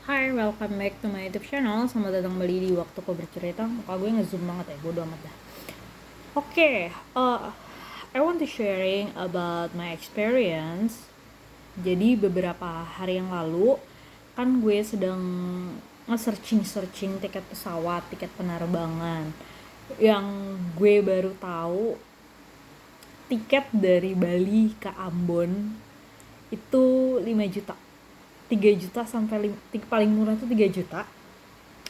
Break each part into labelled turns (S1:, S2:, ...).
S1: Hai, welcome back to my YouTube channel. Selamat datang kembali di Waktuku Bercerita. Muka gue ngezoom banget ya, bodo amat dah. Oke, I want to sharing about my experience. Jadi beberapa hari yang lalu kan gue sedang nge-searching tiket pesawat, tiket penerbangan. Yang gue baru tahu tiket dari Bali ke Ambon itu 5 juta. 3 juta sampai paling murah tuh 3 juta.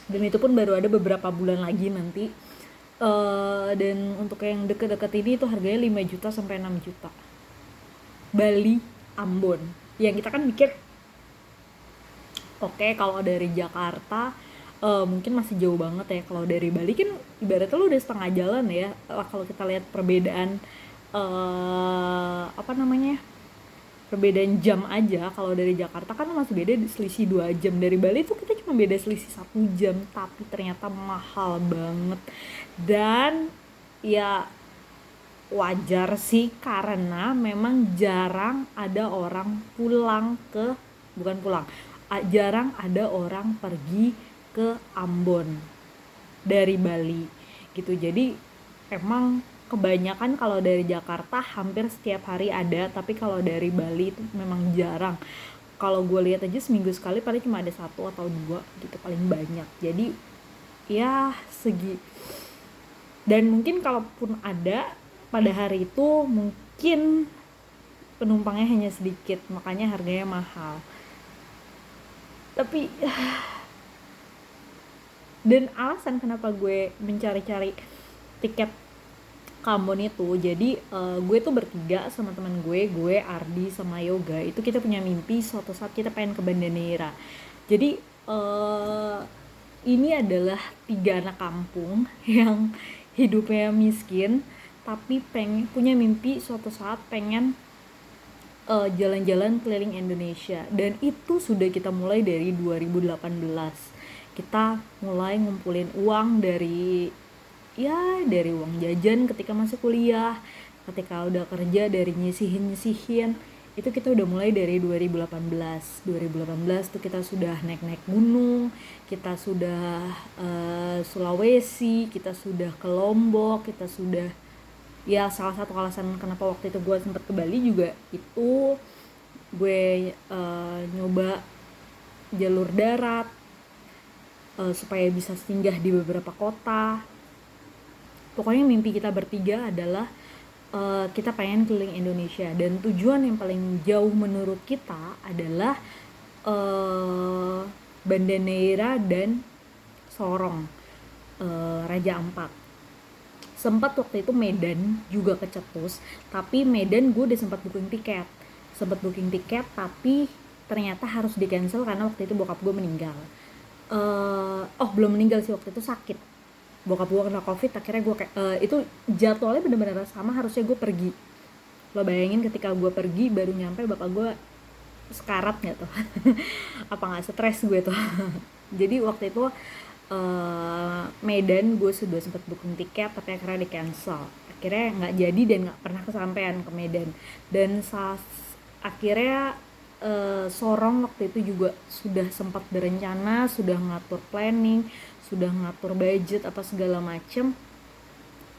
S1: Dan itu pun baru ada beberapa bulan lagi nanti. Dan untuk yang deket-deket ini itu harganya 5 juta sampai 6 juta. Bali, Ambon. Yang kita kan mikir oke, kalau dari Jakarta mungkin masih jauh banget ya. Kalau dari Bali kan ibaratnya lu udah setengah jalan ya. Kalau kita lihat perbedaan perbedaan jam aja. Kalau dari Jakarta kan masih beda selisih 2 jam. Dari Bali tuh kita cuma beda selisih 1 jam, tapi ternyata mahal banget. Dan ya wajar sih, karena memang jarang ada orang jarang ada orang pergi ke Ambon dari Bali gitu. Jadi emang kebanyakan kalau dari Jakarta hampir setiap hari ada, tapi kalau dari Bali itu memang jarang. Kalau gue lihat aja seminggu sekali paling cuma ada 1 atau 2 gitu paling banyak. Jadi ya dan mungkin kalaupun ada pada hari itu mungkin penumpangnya hanya sedikit, makanya harganya mahal. Tapi dan alasan kenapa gue mencari-cari tiket Ambon itu, jadi gue tuh bertiga sama teman gue Ardi sama Yoga. Itu kita punya mimpi suatu saat kita pengen ke Banda Neira. Jadi ini adalah 3 anak kampung yang hidupnya miskin, tapi punya mimpi suatu saat pengen jalan-jalan keliling Indonesia. Dan itu sudah kita mulai dari 2018. Kita mulai ngumpulin uang dari uang jajan ketika masih kuliah, ketika udah kerja dari nyisihin. Itu kita udah mulai dari 2018 tuh kita sudah naik gunung, kita sudah Sulawesi, kita sudah ke Lombok, kita sudah salah satu alasan kenapa waktu itu gue sempat ke Bali juga itu gue nyoba jalur darat supaya bisa singgah di beberapa kota. Pokoknya mimpi kita bertiga adalah kita pengen keliling Indonesia, dan tujuan yang paling jauh menurut kita adalah Banda Neira dan Sorong, Raja Ampat. Sempat waktu itu Medan juga kecetus, tapi Medan gue udah sempat booking tiket tapi ternyata harus di cancel karena waktu itu bokap gue meninggal. Belum meninggal sih, waktu itu sakit. Bokap gue kena covid, akhirnya gue itu jadwalnya bener-bener sama, harusnya gue pergi. Lo bayangin ketika gue pergi baru nyampe bapak gue sekarat gak tuh apa gak stres gue tuh jadi waktu itu Medan gue sudah sempat booking tiket tapi akhirnya di cancel, akhirnya gak jadi dan gak pernah kesampaian ke Medan. Dan akhirnya Sorong waktu itu juga sudah sempat berencana, sudah ngatur planning, sudah ngatur budget apa segala macem,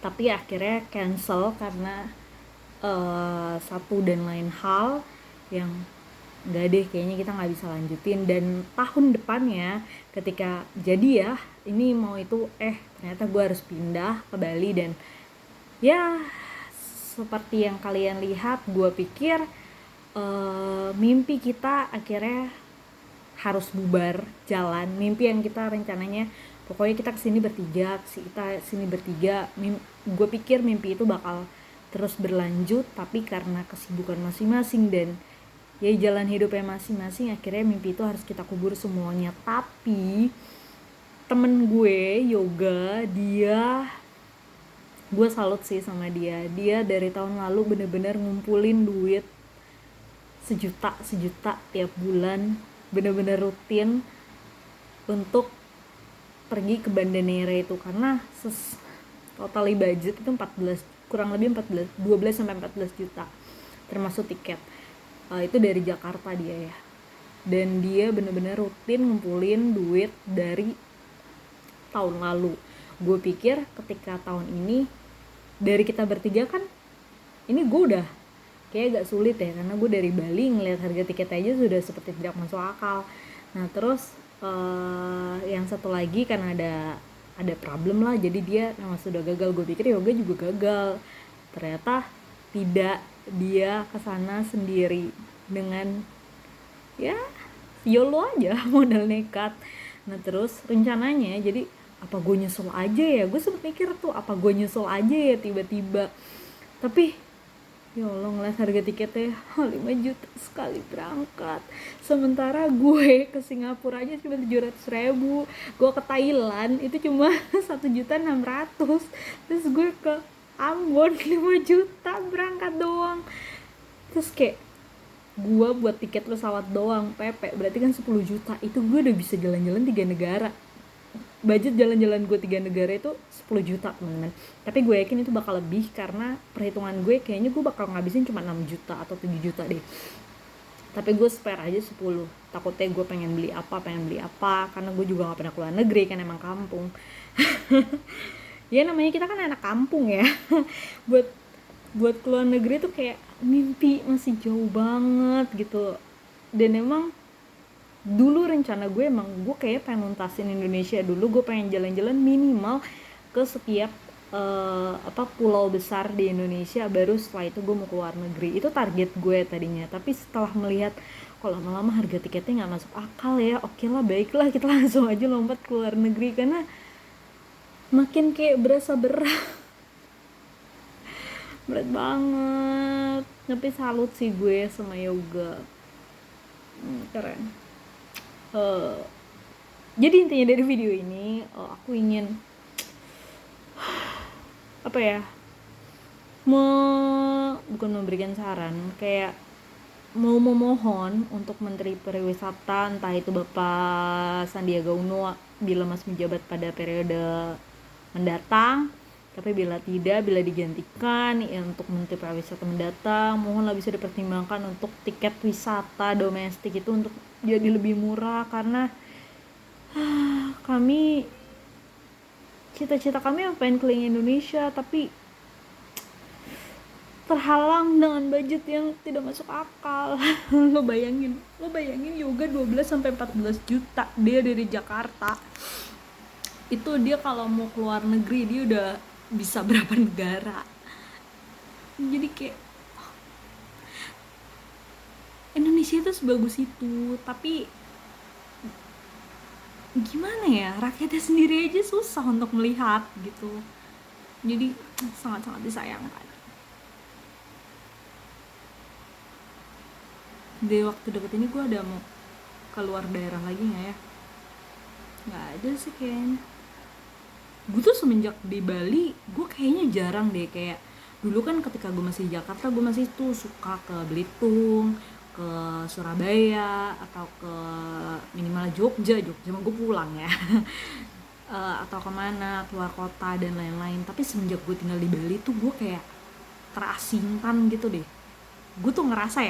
S1: tapi akhirnya cancel karena satu dan lain hal yang nggak deh, kayaknya kita nggak bisa lanjutin. Dan tahun depannya ketika jadi ini mau itu ternyata gue harus pindah ke Bali. Dan ya seperti yang kalian lihat, gue pikir mimpi kita akhirnya harus bubar jalan. Mimpi yang kita rencananya pokoknya kita kesini bertiga, gue pikir mimpi itu bakal terus berlanjut, tapi karena kesibukan masing-masing dan jalan hidupnya masing-masing, akhirnya mimpi itu harus kita kubur semuanya. Tapi temen gue Yoga, gue salut sih sama dia dari tahun lalu bener-bener ngumpulin duit sejuta tiap bulan, bener-bener rutin untuk pergi ke Banda Neira itu, karena total budget itu kurang lebih 12 sampai 14 juta termasuk tiket. Itu dari Jakarta dia ya. dan dia bener-bener rutin ngumpulin duit dari tahun lalu. Gue pikir ketika tahun ini dari kita bertiga kan, ini gue udah kayak agak sulit ya, karena gue dari Bali ngeliat harga tiket aja sudah seperti tidak masuk akal. Nah terus yang satu lagi kan ada problem lah, jadi dia sudah gagal. Gue pikir yoga juga gagal, ternyata tidak, dia kesana sendiri dengan ya YOLO aja, modal nekat. Nah terus rencananya jadi apa gue nyusul aja ya, gue sempet mikir tuh apa gue nyusul aja ya tiba-tiba, tapi ya Allah ngeliat harga tiketnya 5 juta sekali berangkat, sementara gue ke Singapura aja cuma 700.000, gue ke Thailand itu cuma 1.600.000, terus gue ke Ambon 5 juta berangkat doang. Terus kayak gue buat tiket pesawat doang PP berarti kan 10 juta, itu gue udah bisa jalan-jalan 3 negara. Budget jalan-jalan gue 3 negara itu 10 juta teman-teman, tapi gue yakin itu bakal lebih karena perhitungan gue kayaknya gue bakal ngabisin cuma 6 juta atau 7 juta deh, tapi gue spare aja 10, takutnya gue pengen beli apa karena gue juga gak pernah keluar negeri kan, emang kampung. Ya namanya kita kan anak kampung ya. buat keluar negeri tuh kayak mimpi masih jauh banget gitu. Dan emang dulu rencana gue emang gue kayak pengen nuntasin Indonesia dulu, gue pengen jalan-jalan minimal ke setiap pulau besar di Indonesia, baru setelah itu gue mau keluar negeri. Itu target gue tadinya, tapi setelah melihat kalau lama-lama harga tiketnya nggak masuk akal ya, oke lah baiklah kita langsung aja lompat keluar negeri, karena makin kayak berasa berat banget. Tapi salut sih gue sama yoga, keren. Jadi intinya dari video ini aku ingin bukan memberikan saran, kayak mau memohon untuk Menteri Pariwisata, entah itu Bapak Sandiaga Uno bila masih menjabat pada periode mendatang, tapi bila tidak, bila digantikan ya untuk Menteri Pariwisata mendatang, mohonlah bisa dipertimbangkan untuk tiket wisata domestik itu untuk jadi lebih murah, karena kami cita-cita kami pengen keliling Indonesia tapi terhalang dengan budget yang tidak masuk akal. Lo bayangin yoga 12-14 juta dia dari Jakarta. Itu dia kalau mau keluar negeri dia udah bisa berapa negara. Jadi kayak Indonesia itu sebagus itu, tapi gimana ya, rakyatnya sendiri aja susah untuk melihat gitu. Jadi sangat-sangat disayangkan. Di waktu deket ini gue ada mau keluar daerah lagi nggak ya? Nggak ada sih kayaknya. Gue tuh semenjak di Bali gue kayaknya jarang deh, kayak dulu kan ketika gue masih di Jakarta gue masih tuh suka ke Belitung, ke Surabaya, atau ke minimal Jogja mah gue pulang ya. Atau kemana, keluar kota dan lain-lain. Tapi semenjak gue tinggal di Bali tuh gue kayak terasingkan gitu deh. Gue tuh ngerasa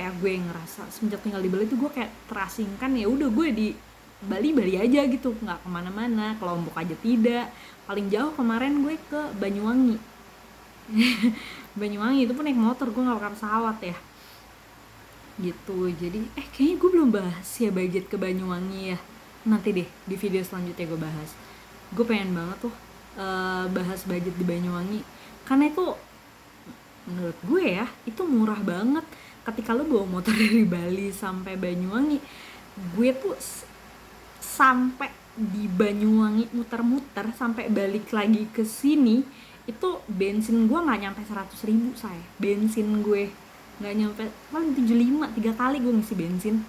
S1: semenjak tinggal di Bali tuh gue kayak terasingkan. Ya udah gue di Bali aja gitu, nggak kemana-mana, ke Lombok aja tidak. Paling jauh kemarin gue ke Banyuwangi. Banyuwangi itu pun naik motor, gue nggak pakai pesawat ya gitu. Jadi kayaknya gue belum bahas ya budget ke Banyuwangi ya, nanti deh di video selanjutnya gue bahas. Gue pengen banget tuh bahas budget di Banyuwangi, karena itu menurut gue ya itu murah banget. Ketika lo bawa motor dari Bali sampai Banyuwangi, gue tuh sampai di Banyuwangi muter-muter sampai balik lagi ke sini itu bensin gue nggak nyampe 100.000 saya. Bensin gue nggak nyampe, paling 75, 3 kali gue ngisi bensin.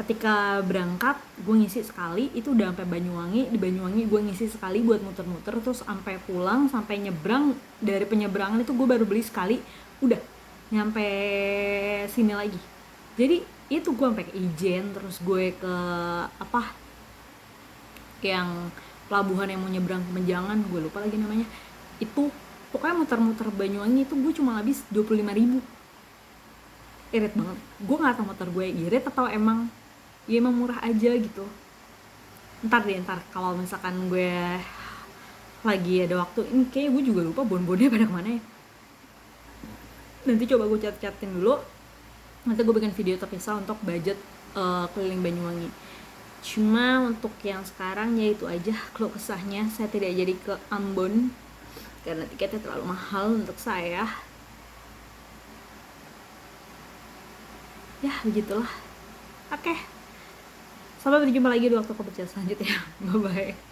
S1: Ketika berangkat gue ngisi sekali, itu udah sampai Banyuwangi. Di Banyuwangi gue ngisi sekali buat muter-muter, terus sampai pulang, sampai nyebrang, dari penyeberangan itu gue baru beli sekali, udah nyampe sini lagi. Jadi itu gue sampai ke Ijen, terus gue ke yang pelabuhan yang mau nyebrang ke Menjangan, gue lupa lagi namanya. Itu pokoknya muter-muter Banyuwangi itu gue cuma habis 25.000. irit banget. Gue nggak tahu motor gue irit atau emang ya emang murah aja gitu. Ntar kalau misalkan gue lagi ada waktu, ini kayaknya gue juga lupa bon-bonnya pada kemana ya. Nanti coba gue catin dulu, nanti gue bikin video terpisah untuk budget keliling Banyuwangi. Cuma untuk yang sekarang ya itu aja keluh kesahnya, saya tidak jadi ke Ambon karena tiketnya terlalu mahal untuk saya. Ya begitulah. Oke, sampai berjumpa lagi di waktu keberjasa selanjutnya. Bye bye.